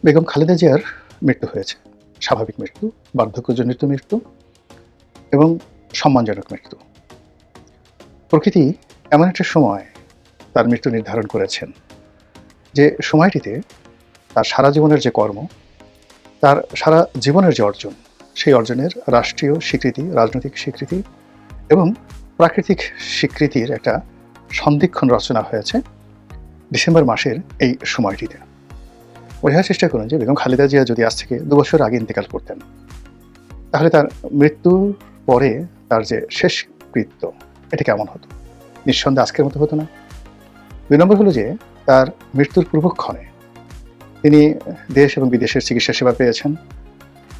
বেগম খালেদা জিয়ার মৃত্যু হয়েছে। স্বাভাবিক মৃত্যু, বার্ধক্যজনিত মৃত্যু এবং সম্মানজনক মৃত্যু। প্রকৃতি এমন একটা সময় তার মৃত্যু নির্ধারণ করেছেন, যে সময়টিতে তার সারা জীবনের যে কর্ম, তার সারা জীবনের যে অর্জন, সেই অর্জনের রাষ্ট্রীয় স্বীকৃতি, রাজনৈতিক স্বীকৃতি এবং প্রাকৃতিক স্বীকৃতির একটা সন্ধিক্ষণ রচনা হয়েছে ডিসেম্বর মাসের এই সময়টিতে। বোঝার চেষ্টা করুন যে বেগম খালেদা জিয়া যদি আজ থেকে ২ বছর আগে ইন্তেকাল করতেন, তাহলে তার মৃত্যুর পরে তার যে শেষকৃত্য, এটা কেমন হতো? নিঃসন্দেহে আজকের মতো হতো না। ২ নম্বর হলো যে তার মৃত্যুর পূর্বক্ষণে তিনি দেশ এবং বিদেশের চিকিৎসা সেবা পেয়েছেন।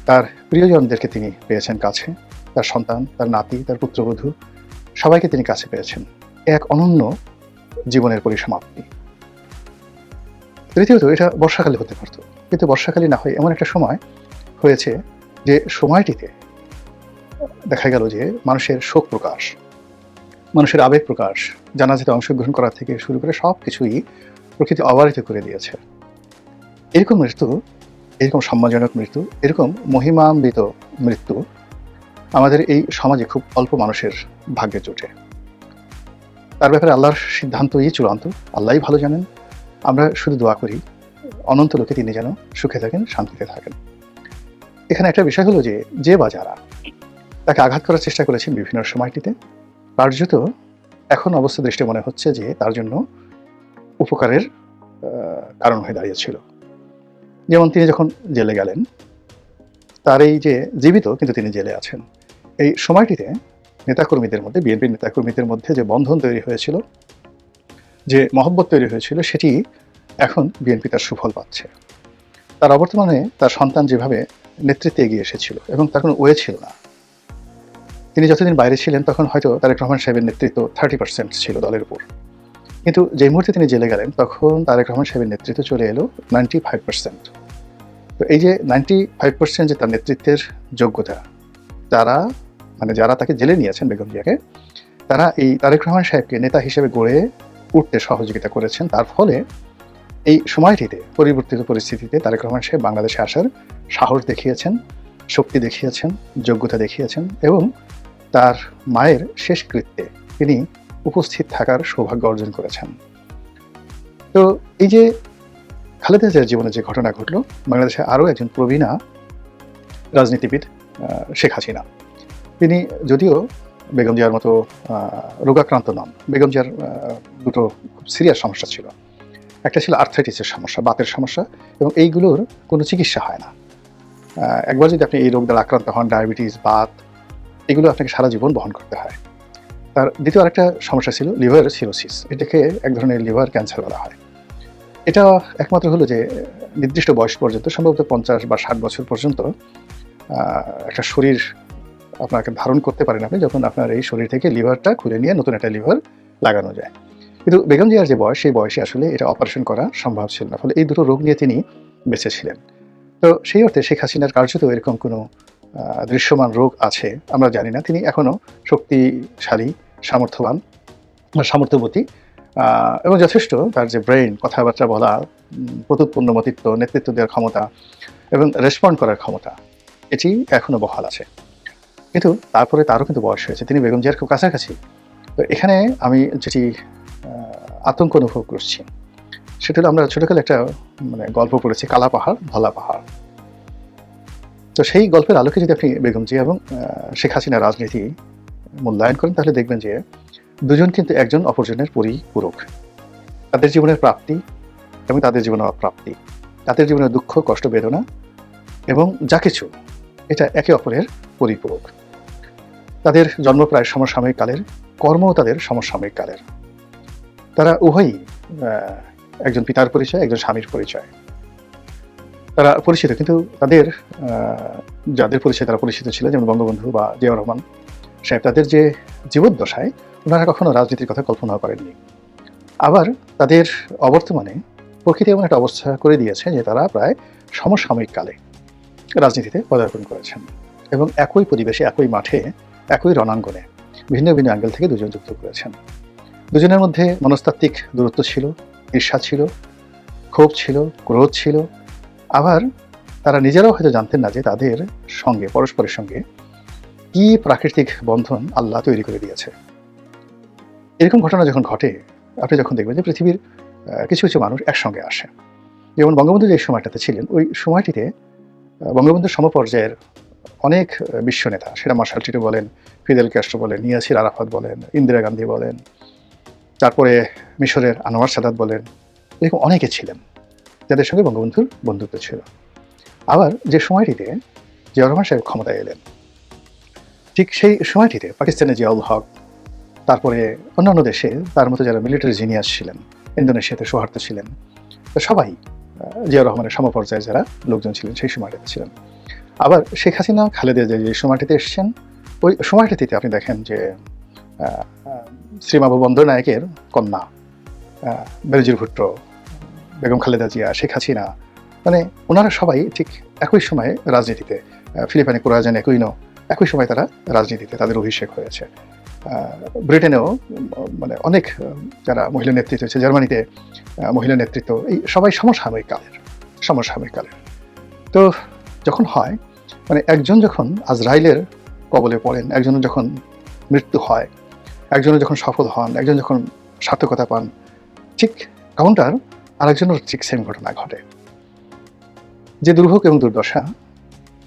তার প্রিয়জনদেরকে তিনি পেয়েছেন কাছে, তার সন্তান, তার নাতি, তার পুত্রবধূ সবাইকে তিনি কাছে পেয়েছেন। এক অনন্য জীবনের পরিসমাপ্তি। তৃতীয়ত, এটা বর্ষাকালে হতে পারত, কিন্তু বর্ষাকালে না হয়ে এমন একটা সময় হয়েছে যে সময়টিতে দেখা গেল যে মানুষের শোক প্রকাশ, মানুষের আবেগ প্রকাশ, জানাজাতে অংশগ্রহণ করা থেকে শুরু করে সব কিছুই প্রকৃতি অবারিত করে দিয়েছে। এরকম মৃত্যু, এরকম সম্মানজনক মৃত্যু, এরকম মহিমান্বিত মৃত্যু আমাদের এই সমাজে খুব অল্প মানুষের ভাগ্যে জোটে। তার ব্যাপারে আল্লাহর সিদ্ধান্তই চূড়ান্ত, আল্লাহই ভালো জানেন। আমরা শুধু দোয়া করি অনন্ত লোকে তিনি যেন সুখে থাকেন, শান্তিতে থাকেন। এখানে একটা বিষয় হলো যে, যে বা যারা তাকে আঘাত করার চেষ্টা করেছেন বিভিন্ন সময়টিতে, কার্যত এখন অবস্থা দৃষ্টি মনে হচ্ছে যে তার জন্য উপকারের কারণ হয়ে দাঁড়িয়েছিল। যেমন তিনি যখন জেলে গেলেন, তার এই যে জীবিত কিন্তু তিনি জেলে আছেন, এই সময়টিতে নেতাকর্মীদের মধ্যে, বিএনপির নেতাকর্মীদের মধ্যে যে বন্ধন তৈরি হয়েছিল, যে মহব্বত তৈরি হয়েছিল, সেটি এখন বিএনপি তার সুফল পাচ্ছে। তার অবর্তমানে তার সন্তান যেভাবে নেতৃত্বে এগিয়ে এসেছিল এবং তার কোনো ওয়ে ছিল না। তিনি যতদিন বাইরে ছিলেন তখন হয়তো তারেক রহমান সাহেবের নেতৃত্ব 30% ছিল দলের উপর, কিন্তু যে মুহূর্তে তিনি জেলে গেলেন তখন তারেক রহমান সাহেবের নেতৃত্ব চলে এলো 95%। তো এই যে 95% যে তার নেতৃত্বের যোগ্যতা, তারা যারা তাকে জেলে নিয়েছেন বেগম জিয়াকে, তারা এই তারেক রহমান সাহেবকে নেতা হিসেবে গড়ে উঠতে সহযোগিতা করেছেন। তার ফলে এই সময়টিতে, পরিবর্তিত পরিস্থিতিতে তারেক রহমান সাহেব বাংলাদেশে আসার সাহস দেখিয়েছেন, শক্তি দেখিয়েছেন, যোগ্যতা দেখিয়েছেন এবং তার মায়ের শেষকৃত্যে তিনি উপস্থিত থাকার সৌভাগ্য অর্জন করেছেন। তো এই যে খালেদা জিয়ার জীবনে যে ঘটনা ঘটল, বাংলাদেশে আরও একজন প্রবীণা রাজনীতিবিদ শেখ হাসিনা, তিনি যদিও বেগম জিয়ার মতো রোগাক্রান্ত নন। বেগম জিয়ার দুটো খুব সিরিয়াস সমস্যা ছিল। একটা ছিল আর্থ্রাইটিসের সমস্যা, বাতের সমস্যা, এবং এইগুলোর কোনো চিকিৎসা হয় না। একবার যদি আপনি এই রোগ দ্বারা আক্রান্ত হন, ডায়াবেটিস, বাত, এগুলো আপনাকে সারা জীবন বহন করতে হয়। তার দ্বিতীয় আরেকটা সমস্যা ছিল লিভার সিরোসিস। এটাকে এক ধরনের লিভার ক্যান্সার বলা হয়। এটা একমাত্র হলো যে নির্দিষ্ট বয়স পর্যন্ত, সম্ভবত 50 বা 60 বছর পর্যন্ত একটা শরীর আপনাকে ধারণ করতে পারেন আপনি, যখন আপনার এই শরীর থেকে লিভারটা খুলে নিয়ে নতুন একটা লিভার লাগানো যায়। কিন্তু বেগম জিয়ার যে বয়স, সেই বয়সে আসলে এটা অপারেশন করা সম্ভব ছিল না। ফলে এই দুটো রোগ নিয়ে তিনি বেঁচে ছিলেন। তো সেই অর্থে শেখ হাসিনার কার্যত এরকম কোনো দৃশ্যমান রোগ আছে আমরা জানি না। তিনি এখনও শক্তিশালী, সামর্থ্যবান বা সামর্থ্যবতী এবং যথেষ্ট তার যে ব্রেইন, কথাবার্তা বলা, প্রত্যুৎপন্নমতিত্ব, নেতৃত্ব দেওয়ার ক্ষমতা এবং রেসপন্ড করার ক্ষমতা, এটি এখনও বহাল আছে। কিন্তু তারপরে তারও কিন্তু বয়স হয়েছে, তিনি বেগম জিয়ার খুব কাছাকাছি। তো এখানে আমি যেটি আতঙ্ক অনুভব করছি, সেটা হলো আমরা ছোটকালে একটা গল্প পড়েছি, কালা পাহাড় ধলা পাহাড়। তো সেই গল্পের আলোকে যদি আপনি বেগম জিয়া এবং শেখ হাসিনার রাজনীতি মূল্যায়ন করেন, তাহলে দেখবেন যে দুজন কিন্তু একজন অপরজনের পরিপূরক। তাদের জীবনের প্রাপ্তি এবং তাদের জীবনের অপ্রাপ্তি, তাদের জীবনের দুঃখ, কষ্ট, বেদনা এবং যা কিছু, এটা একে অপরের পরিপূরক। তাদের জন্ম প্রায় সমসাময়িক কালের, কর্মও তাদের সমসাময়িক কালের। তারা উভয়ই একজন পিতার পরিচয়, একজন স্বামীর পরিচয়। তারা পরিচিত, কিন্তু তাদের যাদের পরিচয় তারা পরিচিত ছিলেন, যেমন বঙ্গবন্ধু বা জিয়াউর রহমান সাহেব, তাদের যে জীবদ্দশায় ওনারা কখনো রাজনীতির কথা কল্পনাও করেননি। আবার তাদের অবর্তমানে প্রকৃতি এমন একটা অবস্থা করে দিয়েছে যে তারা প্রায় সমসাময়িক কালে রাজনীতিতে পদার্পণ করেছেন এবং একই পরিবেশে, একই মাঠে, একই রণাঙ্গনে ভিন্ন ভিন্ন অ্যাঙ্গেল থেকে দুজন যুক্ত করেছেন। দুজনের মধ্যে মনস্তাত্ত্বিক দূরত্ব ছিল, ঈর্ষা ছিল, ক্ষোভ ছিল, ক্রোধ ছিল, আবার তারা নিজেরাও হয়তো জানতেন না যে তাদের সঙ্গে পরস্পরের সঙ্গে কি প্রাকৃতিক বন্ধন আল্লাহ তৈরি করে দিয়েছে। এরকম ঘটনা যখন ঘটে, আপনি যখন দেখবেন যে পৃথিবীর কিছু কিছু মানুষ একসঙ্গে আসে। যেমন বঙ্গবন্ধু যে সময়টাতে ছিলেন, ওই সময়টিতে বঙ্গবন্ধুর সমপর্যায়ের অনেক বিশ্ব নেতা, সেটা মার্শাল টিটো বলেন, ফিদেল ক্যাস্ট্রো বলেন, ইয়াসির আরাফাত বলেন, ইন্দিরা গান্ধী বলেন, তারপরে মিশরের আনোয়ার সাদাত বলেন, এরকম অনেকে ছিলেন যাদের সঙ্গে বঙ্গবন্ধুর বন্ধুত্ব ছিল। আবার যে সময়টিতে জিয়াউর রহমান সাহেব ক্ষমতায় এলেন, ঠিক সেই সময়টিতে পাকিস্তানের জিয়াউল হক, তারপরে অন্যান্য দেশে তার মতো যারা মিলিটারি জিনিয়াস ছিলেন, ইন্দোনেশিয়াতে সোহার্তো ছিলেন, তো সবাই জিয়াউর রহমানের সমপর্যায়ে যারা লোকজন ছিলেন সেই সময়টাতে ছিলেন। আবার শেখ হাসিনা খালেদা যে সময়টিতে এসছেন, ওই সময়টিতে আপনি দেখেন যে শ্রীমাবু বন্দ্যোপাধ্যায়ের কন্যা বেনজির ভুট্টো, বেগম খালেদা জিয়া, শেখ হাসিনা, মানে ওনারা সবাই ঠিক একই সময়ে রাজনীতিতে, ফিলিপাইনে কোরাজান একুইনো একই সময় তারা রাজনীতিতে তাদের অভিষেক হয়েছে। ব্রিটেনেও মানে অনেক যারা মহিলা নেতৃত্ব হয়েছে, জার্মানিতে মহিলা নেতৃত্ব, এই সবাই সমসাময়িক কালের। তো যখন হয়, মানে একজন যখন আজরাইলের কবলে পড়েন, একজনের যখন মৃত্যু হয়, একজনের যখন সফল হন, একজন যখন সার্থকতা পান, ঠিক কাউন্টার আরেকজনের ঠিক সেম ঘটনা ঘটে। যে দুর্ভোগ এবং দুর্দশা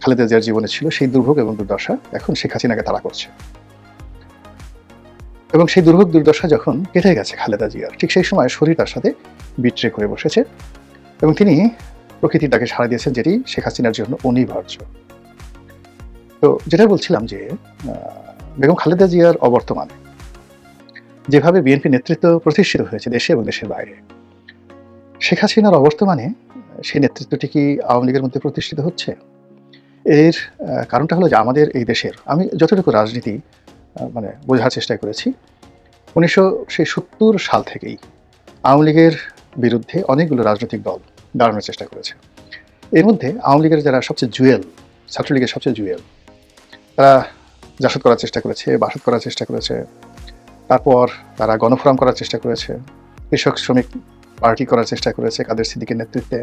খালেদা জিয়ার জীবনে ছিল, সেই দুর্ভোগ এবং দুর্দশা এখন শেখ হাসিনাকে তাড়া করছে। এবং সেই দুর্ভোগ দুর্দশা যখন কেটে গেছে খালেদা জিয়ার, ঠিক সেই সময় শরীর তার সাথে বিট্রে করে বসেছে এবং তিনি প্রকৃতির ডাকে সাড়া দিয়েছেন, যেটি শেখ হাসিনার জন্য অনিবার্য। তো যেটা বলছিলাম যে বেগম খালেদা জিয়ার অবর্তমানে যেভাবে বিএনপি নেতৃত্ব প্রতিষ্ঠিত হয়েছে দেশে এবং দেশের বাইরে, শেখ হাসিনার অবর্তমানে সেই নেতৃত্বটি কি আওয়ামী লীগের মধ্যে প্রতিষ্ঠিত হচ্ছে? এর কারণটা হলো যে আমাদের এই দেশের, আমি যতটুকু রাজনীতি মানে বোঝার চেষ্টা করেছি, 1970 সাল থেকেই আওয়ামী লীগের বিরুদ্ধে অনেকগুলো রাজনৈতিক দল দাঁড়ানোর চেষ্টা করেছে। এর মধ্যে আওয়ামী লীগের যারা সবচেয়ে জুয়েল, ছাত্রলীগের সবচেয়ে জুয়েল, তারা জাসদ করার চেষ্টা করেছে, বাসদ করার চেষ্টা করেছে, তারপর তারা গণফোরাম করার চেষ্টা করেছে, কৃষক শ্রমিক পার্টি করার চেষ্টা করেছে কাদের সিদ্দিকের নেতৃত্বে,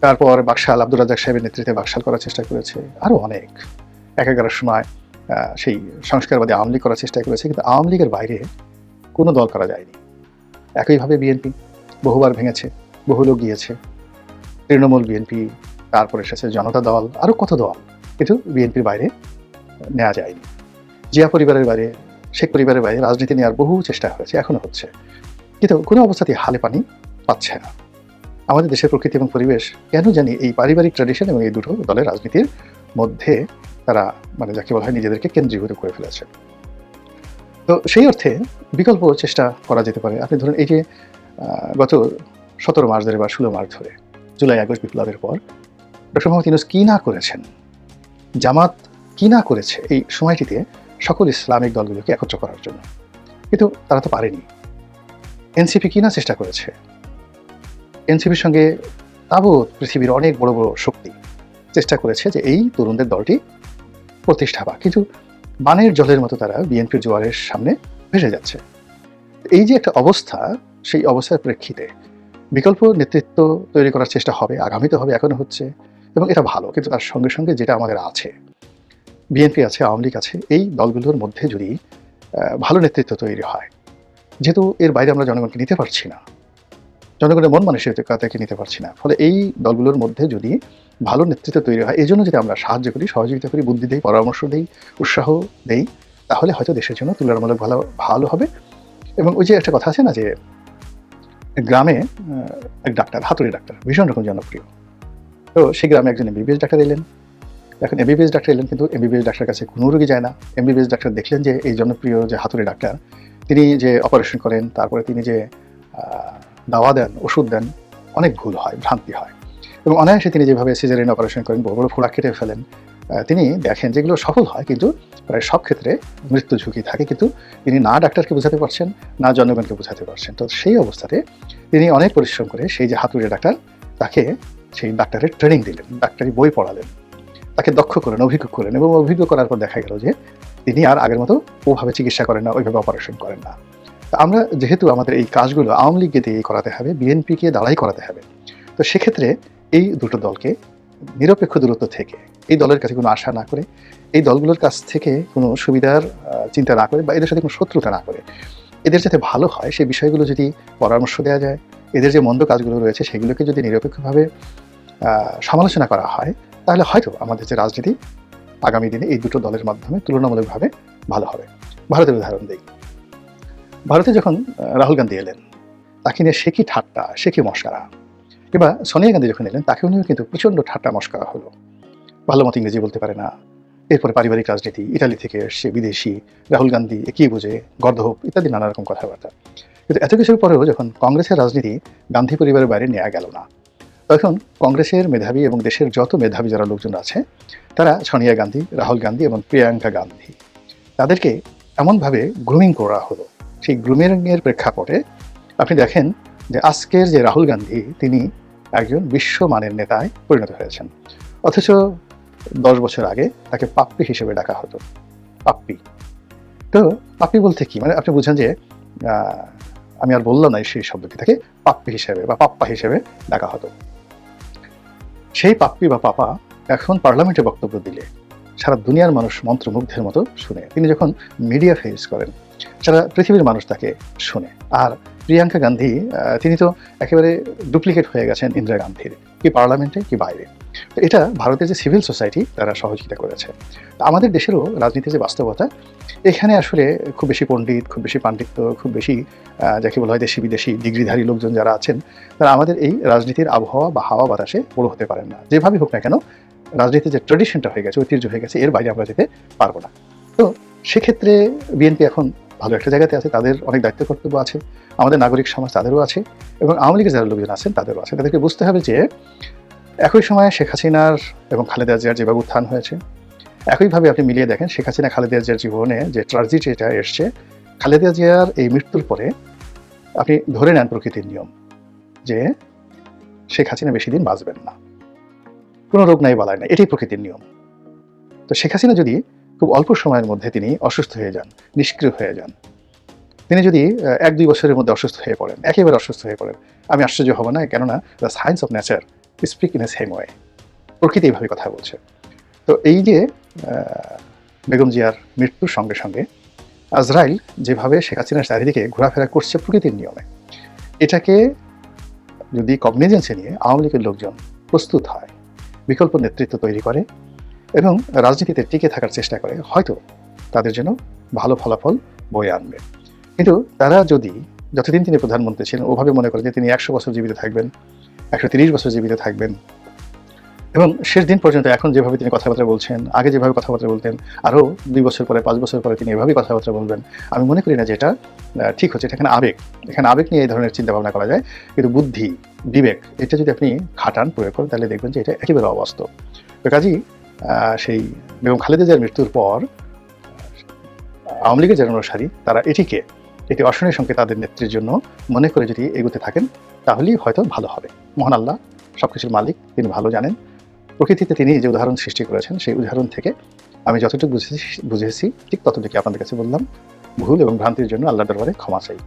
তারপর বাকশাল আব্দুর রাজ্জাক সাহেবের নেতৃত্বে বাকশাল করার চেষ্টা করেছে, আরও অনেক একাগারের সময় সেই সংস্কারবাদী আওয়ামী লীগ করার চেষ্টা করেছে, কিন্তু আওয়ামী লীগের বাইরে কোনো দল করা যায়নি। একইভাবে বিএনপি বহুবার ভেঙেছে, বহু লোক গিয়েছে, তৃণমূল বিএনপি, তারপর এসেছে জনতা দল, আরও কত দল, কিন্তু বিএনপির বাইরে নেওয়া যায়নি। জিয়া পরিবারের বাইরে, শেখ পরিবারের বাইরে রাজনীতি নেওয়ার বহু চেষ্টা হয়েছে, এখনো হচ্ছে, কিন্তু কোনো অবস্থাতেই হালে পানি পাচ্ছে না। আমাদের দেশের প্রকৃতি এবং পরিবেশ কেন জানি এই পারিবারিক ট্র্যাডিশন এবং এই দুটো দলের রাজনীতির মধ্যে তারা মানে যাকে বলা হয় নিজেদেরকে কেন্দ্রীভূত করে ফেলেছে। তো সেই অর্থে বিকল্প চেষ্টা করা যেতে পারে। আপনি ধরুন এই যে গত 17 মার্চ ধরে বা 16 মার্চ ধরে জুলাই আগস্ট বিপ্লবের পর ডক্টর মোহাম্মদ ইউনূস কি না করেছেন, জামাত কি না করেছে এই সময়টিতে সকল ইসলামিক দলগুলোকে একত্র করার জন্য, কিন্তু তারা তো পারেনি। এনসিপি কি না চেষ্টা করেছে, এনসিপির সঙ্গে তাবৎ পৃথিবীর অনেক বড় বড় শক্তি চেষ্টা করেছে যে এই তরুণদের দলটি প্রতিষ্ঠা পাক, কিন্তু বানের জলের মতো তারা বিএনপির জোয়ারের সামনে ভেসে যাচ্ছে। এই যে একটা অবস্থা, সেই অবস্থার প্রেক্ষিতে বিকল্প নেতৃত্ব তৈরি করার চেষ্টা হবে, আগামীতে হবে, এখনো হচ্ছে, এবং এটা ভালো। কিন্তু তার সঙ্গে সঙ্গে যেটা আমাদের আছে, বিএনপি আছে, আওয়ামী লীগ আছে, এই দলগুলোর মধ্যে যদি ভালো নেতৃত্ব তৈরি হয়, যেহেতু এর বাইরে আমরা জনগণকে নিতে পারছি না, জনগণের মন মানসিকতাকে নিতে পারছি না, ফলে এই দলগুলোর মধ্যে যদি ভালো নেতৃত্ব তৈরি হয়, এই জন্য যদি আমরা সাহায্য করি, সহযোগিতা করি, বুদ্ধি দিই, পরামর্শ দিই, উৎসাহ দেই, তাহলে হয়তো দেশের জন্য তুলনামূলক ভালো হবে। এবং ওই যে একটা কথা আছে না যে গ্রামে এক ডাক্তার, হাতুড়ি ডাক্তার, ভীষণ রকম জনপ্রিয়। তো সেই গ্রামে একজন এমবিবিএস ডাক্তার এলেন। এখন এমবিবিএস ডাক্তার এলেন, কিন্তু এমবিবিএস ডাক্তার কাছে কোনো রোগী যায় না। এমবিবিএস ডাক্তার দেখলেন যে এই জনপ্রিয় যে হাতুড়ি ডাক্তার, তিনি যে অপারেশন করেন, তারপরে তিনি যে দাওয়া দেন, ওষুধ দেন, অনেক ভুল হয়, ভ্রান্তি হয়, এবং অনায়াসে তিনি যেভাবে সিজারিয়ান অপারেশন করেন, বড় বড় ফোড়া কেটে ফেলেন, তিনি দেখেন যেগুলো সফল হয়, কিন্তু প্রায় সব ক্ষেত্রে মৃত্যু ঝুঁকি থাকে, কিন্তু তিনি না ডাক্তারকে বোঝাতে পারছেন, না জনগণকে বোঝাতে পারছেন। তো সেই অবস্থাতে তিনি অনেক পরিশ্রম করে সেই যে হাতুড়ি ডাক্তার, তাকে সেই ডাক্তারের ট্রেনিং দিলেন, ডাক্তারি বই পড়ালেন, তাকে দক্ষ করলেন, অভিজ্ঞ করলেন, এবং অভিজ্ঞ করার পর দেখা গেল যে তিনি আর আগের মতো ওভাবে চিকিৎসা করেন না, ওইভাবে অপারেশন করেন না। আমরা যেহেতু আমাদের এই কাজগুলো আওয়ামী লীগকে দিয়ে করাতে হবে, বিএনপিকে দ্বারাই করাতে হবে, তো সেক্ষেত্রে এই দুটো দলকে নিরপেক্ষ দূরত্ব থেকে, এই দলের কাছে কোনো আশা না করে, এই দলগুলোর কাছ থেকে কোনো সুবিধার চিন্তা না করে বা এদের সাথে কোনো শত্রুতা না করে এদের যাতে ভালো হয় সেই বিষয়গুলো যদি পরামর্শ দেওয়া যায়, এদের যে মন্দ কাজগুলো রয়েছে সেগুলোকে যদি নিরপেক্ষভাবে সমালোচনা করা হয়, তাহলে হয়তো আমাদের যে রাজনীতি আগামী দিনে এই দুটো দলের মাধ্যমে তুলনামূলকভাবে ভালো হবে। ভারতের উদাহরণ দিই। ভারতে যখন রাহুল গান্ধী এলেন, তাকে নিয়ে সে কি ঠাট্টা, সে কি মশকরা। কিংবা সোনিয়া গান্ধী যখন এলেন, তাকেও নিয়েও কিন্তু প্রচণ্ড ঠাট্টা মশকরা হলো। ভালো মতো ইংরেজি বলতে পারে না, এরপরে পারিবারিক রাজনীতি, ইটালি থেকে এসছে, বিদেশি, রাহুল গান্ধী কি বুঝে, গর্দভ ইত্যাদি নানা রকম কথাবার্তা। কিন্তু এত কিছুর পরেও যখন কংগ্রেসের রাজনীতি গান্ধী পরিবারের বাইরে নেওয়া গেল না, তখন কংগ্রেসের মেধাবী এবং দেশের যত মেধাবী যারা লোকজন আছে, তারা সোনিয়া গান্ধী, রাহুল গান্ধী এবং প্রিয়াঙ্কা গান্ধী, তাদেরকে এমনভাবে গ্রুমিং করা হলো। সেই গ্রুমিংয়ের প্রেক্ষাপটে আপনি দেখেন যে আজকের যে রাহুল গান্ধী, তিনি একজন বিশ্বমানের নেতায় পরিণত হয়েছেন। অথচ 10 বছর আগে তাকে পাপ্পি হিসেবে ডাকা হতো। পাপ্পি। তো পাপ্পি বলতে কি, মানে আপনি বুঝেন যে আমি আর বললাম না সেই শব্দটি, তাকে পাপ্পি হিসেবে বা পাপ্পা হিসেবে ডাকা হতো। সেই পাপ্পি বা পাপা এখন পার্লামেন্টে বক্তব্য দিলে সারা দুনিয়ার মানুষ মন্ত্রমুগ্ধের মতো শুনে। তিনি যখন মিডিয়া ফেস করেন, সারা পৃথিবীর মানুষ তাকে শুনে। আর প্রিয়াঙ্কা গান্ধী, তিনি তো একেবারে ডুপ্লিকেট হয়ে গেছেন ইন্দিরা গান্ধীর, কি পার্লামেন্টে কি বাইরে। তো এটা ভারতের যে সিভিল সোসাইটি তারা সহযোগিতা করেছে। আমাদের দেশেরও রাজনীতির যে বাস্তবতা, এখানে আসলে খুব বেশি পণ্ডিত, খুব বেশি পাণ্ডিত্য, খুব বেশি যাকে বলা হয় দেশি বিদেশি ডিগ্রিধারী লোকজন যারা আছেন, তারা আমাদের এই রাজনীতির আবহাওয়া বা হাওয়া বাতাসে বড় হতে পারেন না। যেভাবেই হোক না কেন, রাজনীতির যে ট্র্যাডিশনটা হয়ে গেছে, ঐতিহ্য হয়ে গেছে, এর বাইরে আমরা যেতে পারবো না। তো সেক্ষেত্রে বিএনপি এখন ভালো একটা জায়গাতে আছে, তাদের অনেক দায়িত্ব কর্তব্য আছে, আমাদের নাগরিক সমাজ তাদেরও আছে, এবং আওয়ামী লীগের যারা লোকজন আছেন তাদেরও আছে। তাদেরকে বুঝতে হবে যে একই সময়ে শেখ হাসিনার এবং খালেদা জিয়ার যেভাবে উত্থান হয়েছে, একইভাবে আপনি মিলিয়ে দেখেন শেখ হাসিনা খালেদা জিয়ার জীবনে যে ট্র্যাজেডিটা এসছে, খালেদা জিয়ার এই মৃত্যুর পরে আপনি ধরে নেন প্রকৃতির নিয়ম যে শেখ হাসিনা বেশি দিন বাঁচবেন না, কোনো রোগ নাই বালাই নাই, এটাই প্রকৃতির নিয়ম। তো শেখ হাসিনা যদি খুব অল্প সময়ের মধ্যে তিনি অসুস্থ হয়ে যান, নিষ্ক্রিয় হয়ে যান, তিনি যদি 1-2 বছরের মধ্যে অসুস্থ হয়ে পড়েন, একেবারে অসুস্থ হয়ে পড়েন, আমি আশ্চর্য হব না, কেননা the science of nature speak in a same way, প্রকৃতি এইভাবে কথা বলছে। তো এই যে বেগম জিয়ার মৃত্যুর সঙ্গে সঙ্গে আজরাইল যেভাবে শেখ হাসিনার চারিদিকে ঘোরাফেরা করছে প্রকৃতির নিয়মে, এটাকে যদি কগনিজেন্সে নিয়ে আওয়ামী লীগের লোকজন প্রস্তুত হয়, বিকল্প নেতৃত্ব তৈরি করে এবং রাজনীতিতে টিকে থাকার চেষ্টা করে, হয়তো তাদের জন্য ভালো ফলাফল বয়ে আনবে। কিন্তু তারা যদি যতদিন তিনি প্রধানমন্ত্রী ছিলেন ওভাবে মনে করে যে তিনি 100 বছর জীবিত থাকবেন, 130 বছর জীবিত থাকবেন, এবং শেষ দিন পর্যন্ত এখন যেভাবে তিনি কথাবার্তা বলছেন, আগে যেভাবে কথাবার্তা বলতেন, আরও 2 বছর পরে 5 বছর পরে তিনি এভাবেই কথাবার্তা বলবেন, আমি মনে করি না যে এটা ঠিক হচ্ছে। এটা এখানে আবেগ নিয়ে এই ধরনের চিন্তা ভাবনা করা যায়, কিন্তু বুদ্ধি, বিবেক, এটা যদি আপনি খাটান, প্রয়োগ করেন, তাহলে দেখবেন যে এটা একেবারে অবাস্তব। তো কাজেই সেই বেগম খালেদা জিয়ার মৃত্যুর পর আওয়ামী লীগের যারা অনুসারী, তারা এটি অশনের সঙ্গে তাদের নেত্রীর জন্য মনে করে যদি এগোতে থাকেন, তাহলেই হয়তো ভালো হবে। মহান আল্লাহ সবকিছুর মালিক, তিনি ভালো জানেন। প্রকৃতিতে তিনি যে উদাহরণ সৃষ্টি করেছেন, সেই উদাহরণ থেকে আমি যতটুকু বুঝেছি ঠিক ততটুকু আপনাদের কাছে বললাম। ভুল এবং ভ্রান্তির জন্য আল্লাহর দরবারে ক্ষমা চাই।